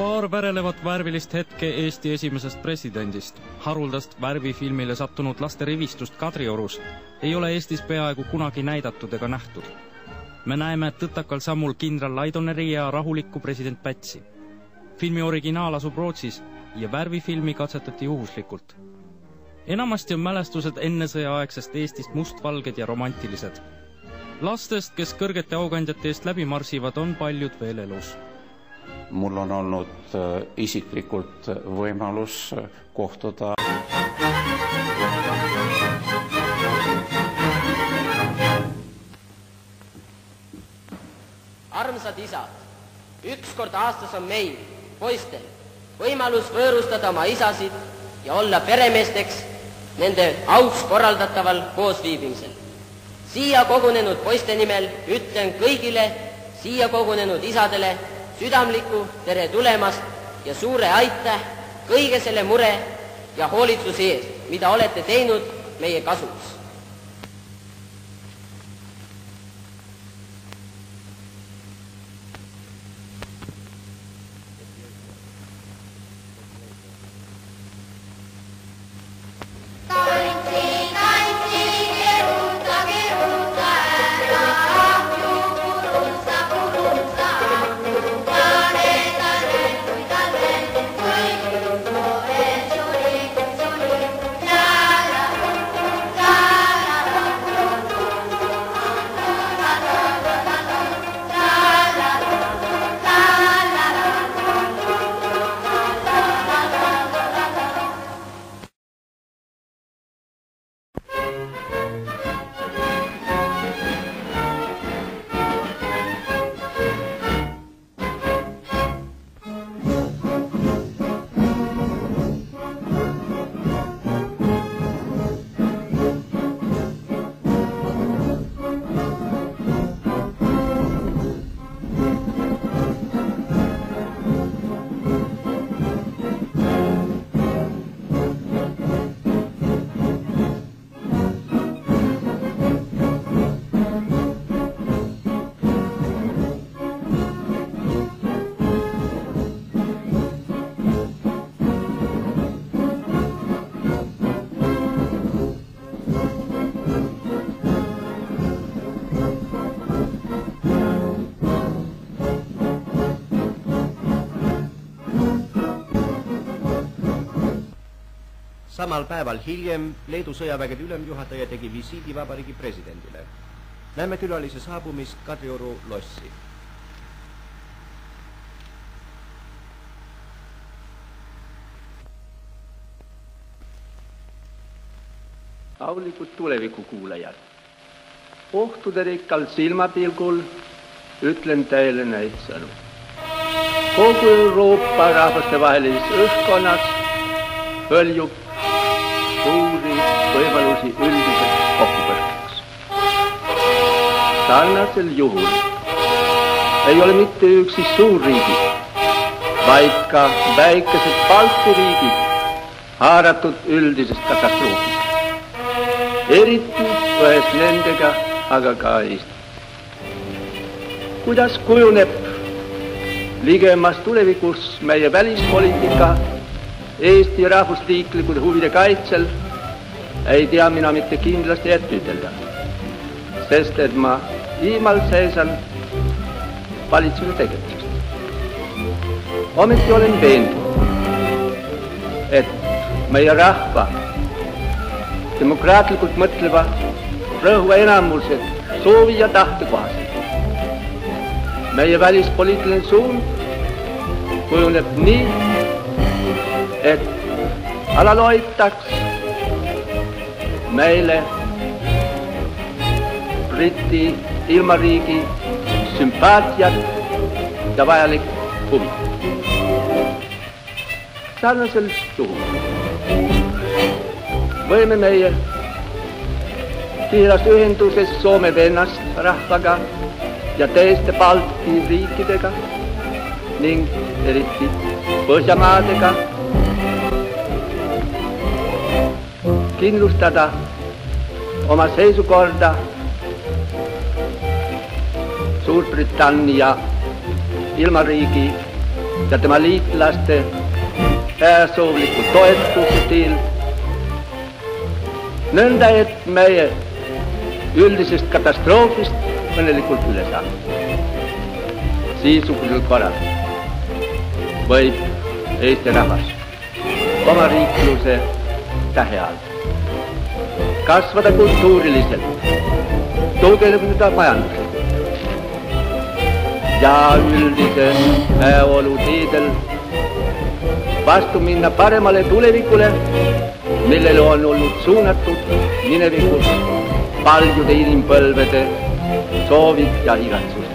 Paar värelevat värvilist hetke Eesti esimesest presidendist. Haruldast värvifilmile sattunud laste rivistust Kadriorus ei ole Eestis peaaegu kunagi näidatud ega nähtud. Me näeme tõttakal sammul kindral Laidoneri ja rahulikku president Pätsi. Filmi originaal asub Rootsis ja värvifilmi katsetati juhuslikult. Enamasti on mälestused enne sõjaaegsest Eestist mustvalged ja romantilised. Lastest, kes kõrgete aukandjate eest läbi marsivad, on paljud veel elus. Mul on olnud isiklikult võimalus kohtuda. Armsad isad, ükskord aastas on meil, poistel, võimalus võõrustada oma isasid ja olla peremeesteks nende aus korraldataval koosviibimisel. Siia kogunenud poiste nimel ütlen kõigile siia kogunenud isadele südamlikku tere tulemast ja suure aitäh kõige selle mure ja hoolitsuse eest, mida olete teinud meie kasuks. Samal päeval hiljem Leedu sõjavägede ülemjuhataja tegi visiidi vabariigi presidendile. Näeme külalise saabumist Kadrioru lossi. Aulikud tulevikukuulajad. Ohtuderikkal silmapilgul ütlen teile neid sõnu. Kogu Euroopa rahvaste vahelises õhkkonnas hõljub suuri võimalusi üldiseks kokkupõrkeks. Sarnasel juhul ei ole mitte üksi suurriigid, vaid ka väikesed Balti riigid haaratud üldisest katastroofist. Eriti ühes nendega aga ka Eesti. Kuidas kujuneb ligemas tulevikus meie välispoliitika Eesti rahvusliiklikud huvide kaitsel, ei tea mina mitte kindlasti ette ütelda, sest et ma viimalt seisan valitsuse tegemisest. Ometi olen veendunud, et meie rahva demokraatlikult mõtleva rõhuva enamuse soovi ja tahte kohaselt meie välispoliitiline suund kujuneb nii, et alaloitaks meile Briti ilmariigi sümpaatiat ja vajalik huvi. Sarnasel juhul võime meie tihedas ühenduses Soome vennast rahvaga ja teiste Balti riikidega ning eriti Põhjamaadega kindlustada oma seisukorda Suurbritannia ilmariigi ja tema liitlaste hääsoovliku toetuse teel, nõnda et meie üldisest katastroofist õnnelikult üle saame. Siisugusel korral võib Eesti rahvas oma riikluse tähe all kasvada kultuuriliselt, tugevneda majanduslikult ja üldise hääolu teedel vastu minna paremale tulevikule, millele on olnud suunatud minevikus paljude inimpõlvede soovid ja igatsused.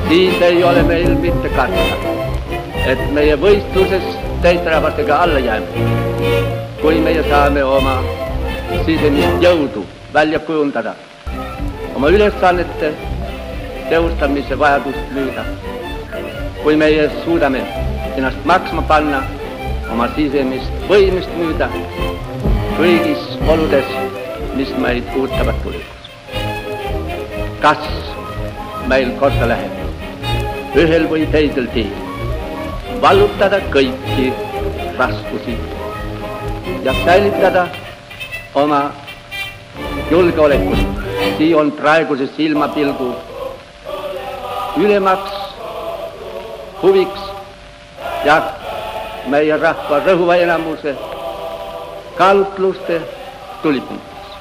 Siis ei ole meil mitte karta, et meie võistluses täisrahvastega alla jääme, kui meie saame oma sisemist jõudu välja kujundada, oma ülesannete teostamise vajadust müüda, kui meie suudame ennast maksma panna, oma sisemist võimist müüda kõigis oludes, mis meid uutavad tulevikus. Kas meil korda läheb ühel või teisel teel vallutada kõiki raskusi ja säilitada oma julgeolekut, see on praeguse silmapilgu ülemaks huviks ja meie rahva rõhuva enamuse kaalutluste tulipunktiks.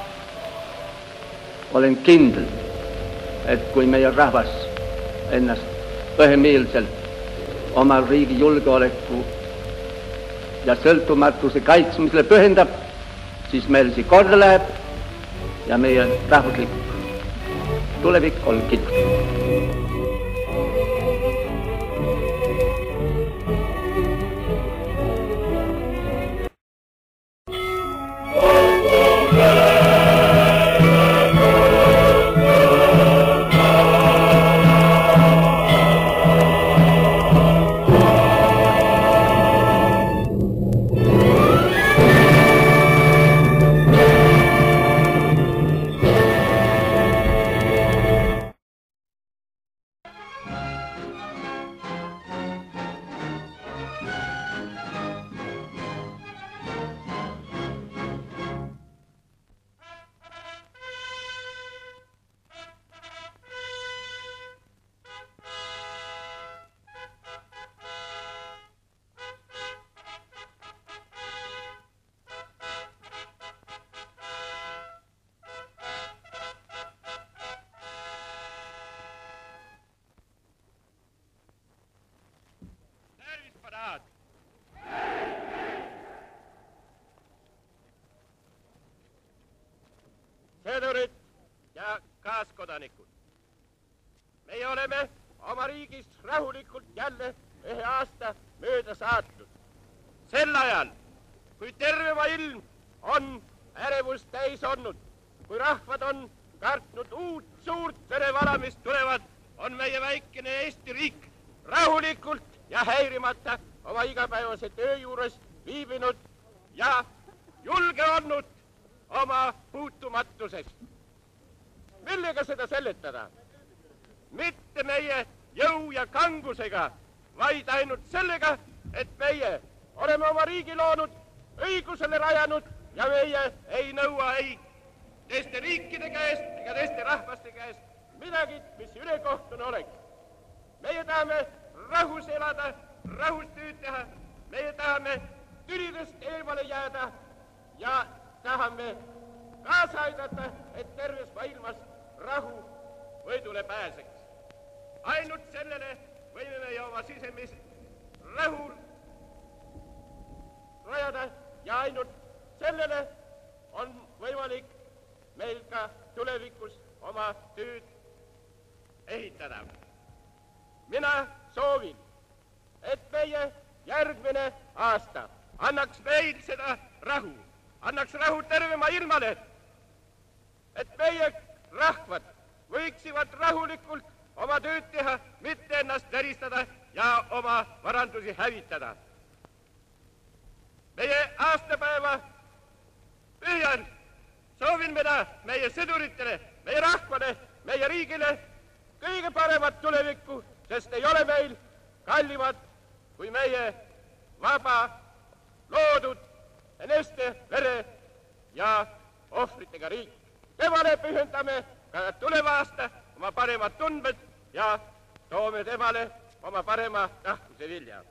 Olen kindel, et kui meie rahvas ennast ühemeelselt oma riigi julgeoleku ja sõltumatuse kaitsmisele pühendab, siis meil see korda läheb ja meie rahvuslik tulevik on kindel. Sõdurid ja kaaskodanikud, meie oleme oma riigis rahulikult jälle ühe aasta mööda saatnud. Sel ajal, kui terve maailm on ärevust täis olnud, kui rahvad on kartnud uut suurt verevalamist tulevad, on meie väikene Eesti riik rahulikult ja häirimata oma igapäevase töö juures viibinud ja julge olnud oma puutumatusest. Millega seda seletada? Mitte meie jõu ja kangusega, vaid ainult sellega, et meie oleme oma riigi loonud, õigusele rajanud ja meie ei nõua ei teiste riikide käest ega teiste rahvaste käest midagi, mis ülekohtune oleks. Meie tahame rahus elada, rahus tööd teha, meie tahame tülidest eemale jääda ja tahame kaasa aidata, et terves maailmas rahu võidule pääseks. Ainult sellele võime meie oma sisemist rahul rajada ja ainult sellele on võimalik meil ka tulevikus oma tööd ehitada. Mina soovin, et meie järgmine aasta annaks meil seda rahu, annaks rahu terve maailmale, et meie rahvad võiksivad rahulikult oma tööd teha, mitte ennast väristada ja oma varandusi hävitada. Meie aastapäeva pühjal soovin mina meie sõduritele, meie rahvale, meie riigile kõige paremat tulevikku, sest ei ole meil kallimad kui meie vaba, loodud, eneste vere ja ohvritega riik. Temale pühendame ka tuleva aasta oma paremad tundmed ja toome temale oma parema tahtmise vilja.